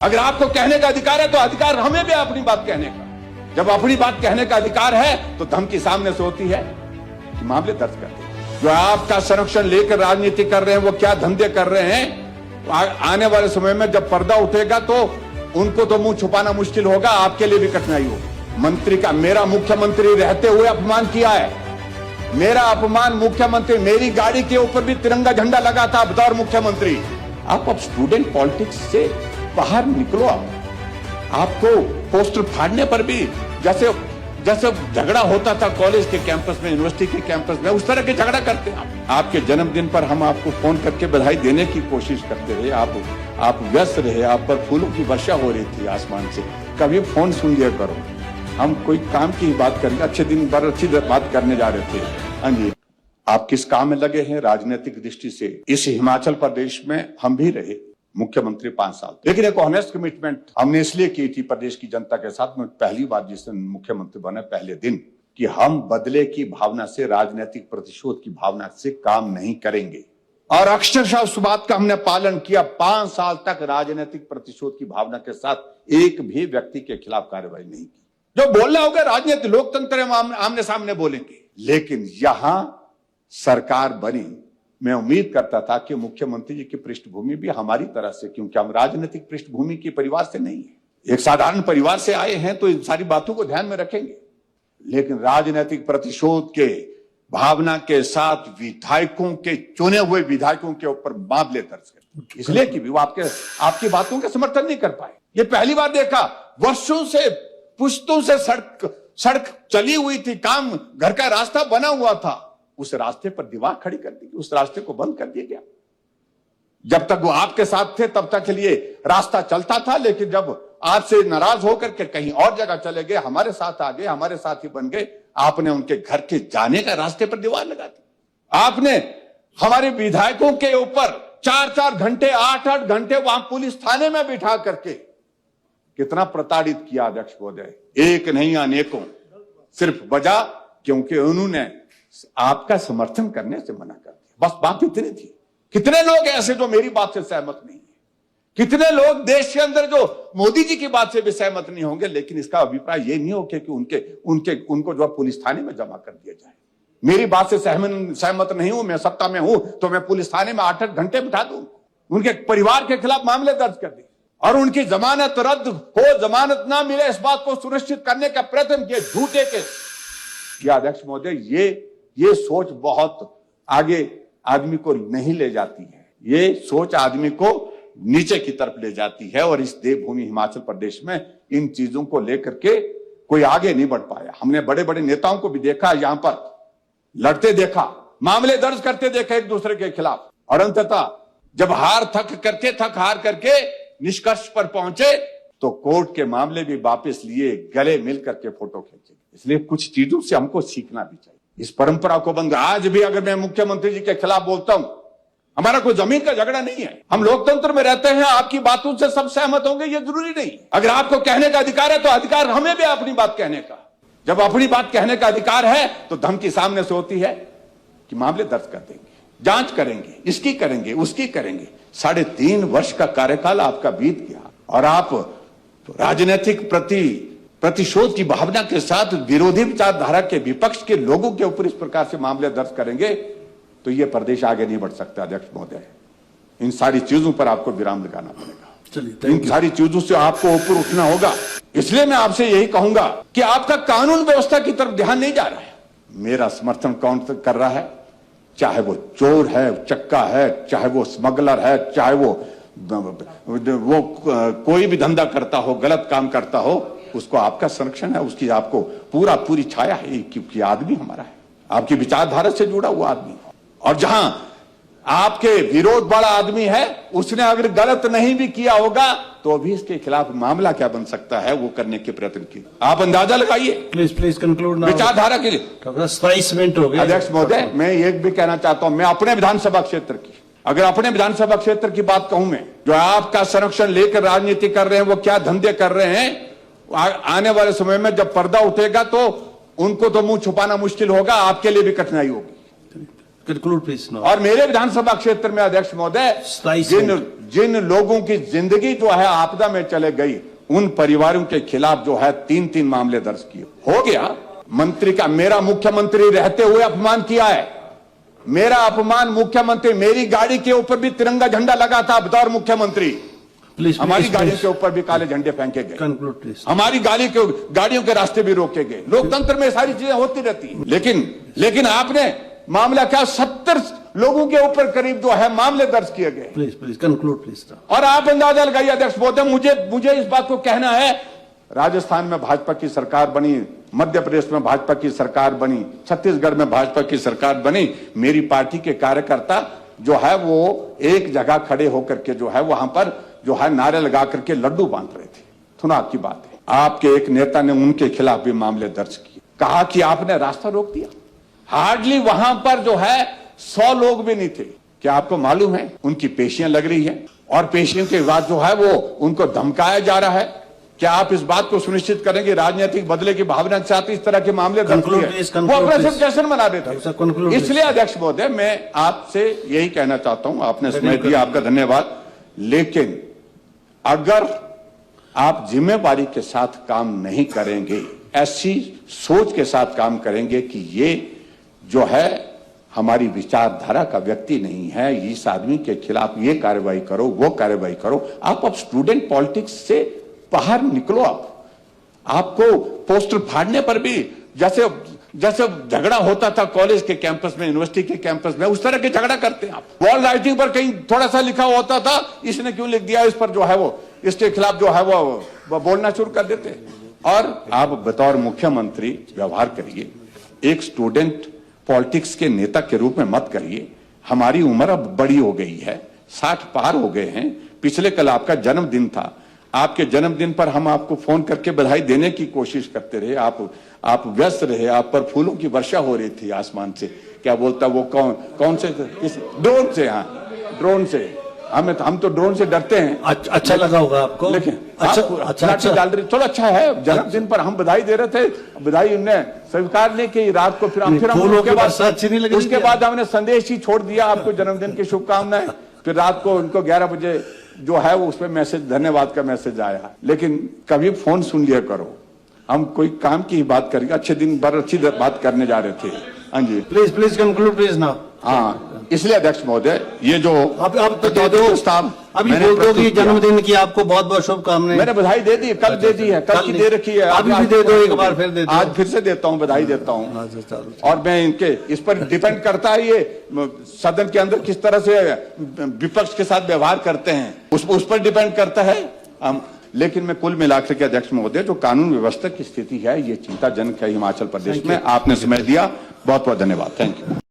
अगर आपको कहने का अधिकार है तो अधिकार हमें भी अपनी बात कहने का। जब अपनी बात कहने का अधिकार है तो धमकी सामने से होती है कि मामले दर्ज कर दे। जो आपका संरक्षण लेकर राजनीति कर रहे हैं वो क्या धंधे कर रहे हैं, आने वाले समय में जब पर्दा उठेगा तो उनको तो मुंह छुपाना मुश्किल होगा, आपके लिए भी कठिनाई होगी। मंत्री का मेरा मुख्यमंत्री रहते हुए अपमान किया है, मेरा अपमान मुख्यमंत्री, मेरी गाड़ी के ऊपर भी तिरंगा झंडा लगा था बतौर मुख्यमंत्री। आप अब स्टूडेंट पॉलिटिक्स से बाहर निकलो। आपको पोस्टर फाड़ने पर भी जैसे जैसे झगड़ा होता था कॉलेज के कैंपस में, यूनिवर्सिटी के कैंपस में, उस तरह के झगड़ा करते हैं। आपके जन्मदिन पर हम आपको फोन करके बधाई देने की कोशिश करते रहे, आप व्यस्त रहे, आप पर फूलों की वर्षा हो रही थी आसमान से। कभी फोन सुन लिया करो, हम कोई काम की बात करेंगे, अच्छे दिन पर अच्छी बात करने जा रहे थे। हाँ जी, आप किस काम में लगे हैं राजनीतिक दृष्टि से? इस हिमाचल प्रदेश में हम भी रहे मुख्यमंत्री 5 साल, लेकिन एक ऑनेस्ट कमिटमेंट हमने इसलिए की थी प्रदेश की जनता के साथ में, पहली बार जिस दिन मुख्यमंत्री बने पहले दिन, कि हम बदले की भावना से, राजनीतिक प्रतिशोध की भावना से काम नहीं करेंगे। और अक्षरशः उस बात का हमने पालन किया। 5 साल तक राजनीतिक प्रतिशोध की भावना के साथ एक भी व्यक्ति के खिलाफ कार्रवाई नहीं की। जो बोलना होगा राजनीति, लोकतंत्र में आमने सामने बोलेंगे। लेकिन यहां सरकार बनी, मैं उम्मीद करता था कि मुख्यमंत्री जी की पृष्ठभूमि भी हमारी तरह से, क्योंकि हम राजनीतिक पृष्ठभूमि के परिवार से नहीं है, एक साधारण परिवार से आए हैं, तो इन सारी बातों को ध्यान में रखेंगे। लेकिन राजनीतिक प्रतिशोध के भावना के साथ विधायकों के, चुने हुए विधायकों के ऊपर मामले दर्ज कर, इसलिए कि वो आपकी बातों का समर्थन नहीं कर पाए। ये पहली बार देखा, वर्षों से, पुश्तों से सड़क चली हुई थी, काम, घर का रास्ता बना हुआ था, उस रास्ते पर दीवार खड़ी कर दी, उस रास्ते को बंद कर दिया गया। जब तक वो आपके साथ थे तब तक के लिए रास्ता चलता था, लेकिन जब आपसे नाराज होकर के कहीं और जगह चले गए, हमारे साथ आ गए, हमारे साथ ही बन गए, आपने उनके घर के जाने का रास्ते पर दीवार लगा दी। आपने हमारे विधायकों के ऊपर 4-4 घंटे, 8-8 घंटे वहां पुलिस थाने में बिठा करके कितना प्रताड़ित किया अध्यक्ष महोदय। एक नहीं अनेकों, सिर्फ वजह क्योंकि उन्होंने आपका समर्थन करने से मना कर दिया, बस बात इतनी थी। कितने लोग ऐसे जो मेरी बात से सहमत नहीं है, कितने लोग देश के अंदर जो मोदी जी की बात से भी सहमत नहीं होंगे, लेकिन इसका अभिप्राय ये नहीं हो कि उनको जो पुलिस थाने में जमा कर दिया जाए। मेरी बात से सहमत नहीं हूं, मैं सत्ता में हूं तो मैं पुलिस थाने में 8-8 घंटे बिठा दूं, उनके परिवार के खिलाफ मामले दर्ज कर दिए और उनकी जमानत रद्द हो, जमानत ना मिले, इस बात को सुनिश्चित करने का प्रयत्न किए झूठे के। अध्यक्ष महोदय, ये सोच बहुत आगे आदमी को नहीं ले जाती है, ये सोच आदमी को नीचे की तरफ ले जाती है। और इस देवभूमि हिमाचल प्रदेश में इन चीजों को लेकर के कोई आगे नहीं बढ़ पाया। हमने बड़े बड़े नेताओं को भी देखा, यहां पर लड़ते देखा, मामले दर्ज करते देखा एक दूसरे के खिलाफ, और अंततः जब हार करके निष्कर्ष पर पहुंचे तो कोर्ट के मामले भी वापस लिए, गले मिल करके फोटो खींचे। इसलिए कुछ चीजों से हमको सीखना भी चाहिए, इस परंपरा को बंद। आज भी अगर मैं मुख्यमंत्री जी के खिलाफ बोलता हूं, हमारा कोई जमीन का झगड़ा नहीं है, हम लोकतंत्र में रहते हैं, आपकी बातों से सब सहमत होंगे ये जरूरी नहीं। अगर आपको कहने का अधिकार है तो अधिकार हमें भी अपनी बात कहने का। जब अपनी बात कहने का अधिकार है तो धमकी सामने से होती है कि मामले दर्ज कर देंगे, जांच करेंगे, इसकी करेंगे, उसकी करेंगे। 3.5 वर्ष का कार्यकाल आपका बीत गया और आप राजनीतिक प्रतिशोध की भावना के साथ विरोधी विचारधारा के, विपक्ष के लोगों के ऊपर इस प्रकार से मामले दर्ज करेंगे तो यह प्रदेश आगे नहीं बढ़ सकता। अध्यक्ष महोदय, इन सारी चीजों पर आपको विराम लगाना पड़ेगा, इन सारी चीजों से आपको ऊपर उठना होगा। इसलिए मैं आपसे यही कहूंगा कि आपका कानून व्यवस्था की तरफ ध्यान नहीं जा रहा है। मेरा समर्थन कौन कर रहा है, चाहे वो चोर है, चक्का है, चाहे वो स्मगलर है, चाहे वो कोई भी धंधा करता हो, गलत काम करता हो, उसको आपका संरक्षण है, उसकी आपको पूरी छाया है कि आदमी हमारा है, आपकी विचारधारा से जुड़ा हुआ आदमी। और जहां आपके विरोध वाला आदमी है, उसने अगर गलत नहीं भी किया होगा तो भी इसके खिलाफ मामला क्या बन सकता है, वो करने के प्रयत्न की आप अंदाजा लगाइए। Please conclude. विचारधारा के लिए 27 मिनट हो गए। अध्यक्ष महोदय, मैं एक भी कहना चाहता हूं, मैं अपने विधानसभा क्षेत्र की, अगर अपने विधानसभा क्षेत्र की बात कहूं, मैं जो आपका संरक्षण लेकर राजनीति कर रहे हैं वो क्या धंधे कर रहे हैं, आने वाले समय में जब पर्दा उठेगा तो उनको तो मुंह छुपाना मुश्किल होगा, आपके लिए भी कठिनाई होगी। Conclude please. और मेरे विधानसभा क्षेत्र में अध्यक्ष महोदय, जिन लोगों की जिंदगी जो है आपदा में चले गई, उन परिवारों के खिलाफ जो है 3-3 मामले दर्ज किए। हो गया मंत्री का, मेरा मुख्यमंत्री रहते हुए अपमान किया है, मेरा अपमान मुख्यमंत्री, मेरी गाड़ी के ऊपर भी तिरंगा झंडा लगा था बतौर मुख्यमंत्री, हमारी गाड़ियों के ऊपर भी काले झंडे फेंके गए, कंक्लूड प्लीज। हमारी गाड़ियों के रास्ते भी रोके गए। लोकतंत्र में सारी चीजें होती रहती हैं, लेकिन आपने मामला क्या, 70 लोगों के ऊपर करीब जो है मामले दर्ज किए गए। Please please conclude please. और आप अंदाजा लगाइए अध्यक्ष महोदय, मुझे इस बात को कहना है, राजस्थान में भाजपा की सरकार बनी, मध्य प्रदेश में भाजपा की सरकार बनी, छत्तीसगढ़ में भाजपा की सरकार बनी, मेरी पार्टी के कार्यकर्ता जो है वो एक जगह खड़े होकर के जो है वहां पर जो है नारे लगा करके लड्डू बांट रहे थे। चुनाव की बात है, आपके एक नेता ने उनके खिलाफ भी मामले दर्ज किए, कहा कि आपने रास्ता रोक दिया। हार्डली वहां पर जो है 100 लोग भी नहीं थे। क्या आपको मालूम है उनकी पेशियां लग रही है, और पेशियों के बाद जो है वो उनको धमकाया जा रहा है। क्या आप इस बात को सुनिश्चित करेंगे राजनीतिक बदले की भावना के साथ इस तरह के मामले दर्ज किए? वो अपना सिर्फ जश्न मना रहे थे। इसलिए अध्यक्ष महोदय, मैं आपसे यही कहना चाहता हूं, आपने समय दिया, आपका धन्यवाद, लेकिन अगर आप जिम्मेवारी के साथ काम नहीं करेंगे, ऐसी सोच के साथ काम करेंगे कि ये जो है हमारी विचारधारा का व्यक्ति नहीं है, इस आदमी के खिलाफ ये कार्रवाई करो, वो कार्रवाई करो, आप अब स्टूडेंट पॉलिटिक्स से बाहर निकलो। आपको पोस्टर फाड़ने पर भी जैसे झगड़ा होता था कॉलेज के कैंपस में, यूनिवर्सिटी के कैंपस में, उस तरह के झगड़ा करते हैं आप। वॉल राइटिंग पर कहीं थोड़ा सा लिखा होता था, इसने क्यों लिख दिया, इस पर जो है वो इसके खिलाफ जो है वो बोलना शुरू कर देते। और आप बतौर मुख्यमंत्री व्यवहार करिए, एक स्टूडेंट पॉलिटिक्स के नेता के रूप में मत करिए। हमारी उम्र अब बड़ी हो गई है, 60 पार हो गए हैं। पिछले कल आपका जन्मदिन था, आपके जन्मदिन पर हम आपको फोन करके बधाई देने की कोशिश करते रहे, आप व्यस्त रहे, आप पर फूलों की वर्षा हो रही थी आसमान से। क्या बोलता वो कौन से ड्रोन से, हाँ ड्रोन से, हम तो ड्रोन से डरते हैं। अच्छा लगा होगा आपको, लेकिन अच्छा डाल रही, चलो अच्छा है, जन्मदिन पर हम बधाई दे रहे थे, बधाई उन्हें स्वीकार नहीं की। रात को फिर उसके बाद हमने संदेश ही छोड़ दिया, आपको जन्मदिन की शुभकामनाएं। फिर रात को उनको 11 बजे जो है वो उसमें मैसेज, धन्यवाद का मैसेज आया। लेकिन कभी फोन सुन लिया करो, हम कोई काम की ही बात करेंगे, अच्छे दिन भर अच्छी बात करने जा रहे थे। हाँ जी, प्लीज कंक्लूड प्लीज नाउ। हाँ, इसलिए अध्यक्ष महोदय, ये जो अब तो दे दो प्रस्ताव, अभी बोल दो कि जन्मदिन की आपको बहुत बहुत शुभकामनाएं। मैंने बधाई दे दी, कल दे दी है, कल की दे रखी है, अभी भी दे दो, एक बार फिर दे दो। आज फिर से देता हूँ, बधाई देता हूँ। और मैं इनके इस पर डिपेंड करता है, ये सदन के अंदर किस तरह से विपक्ष के साथ व्यवहार करते हैं, उस पर डिपेंड करता है। लेकिन मैं कुल मिलाकर के अध्यक्ष महोदय, जो कानून व्यवस्था की स्थिति है ये चिंताजनक है हिमाचल प्रदेश में। आपने समय दिया, बहुत बहुत धन्यवाद, थैंक यू।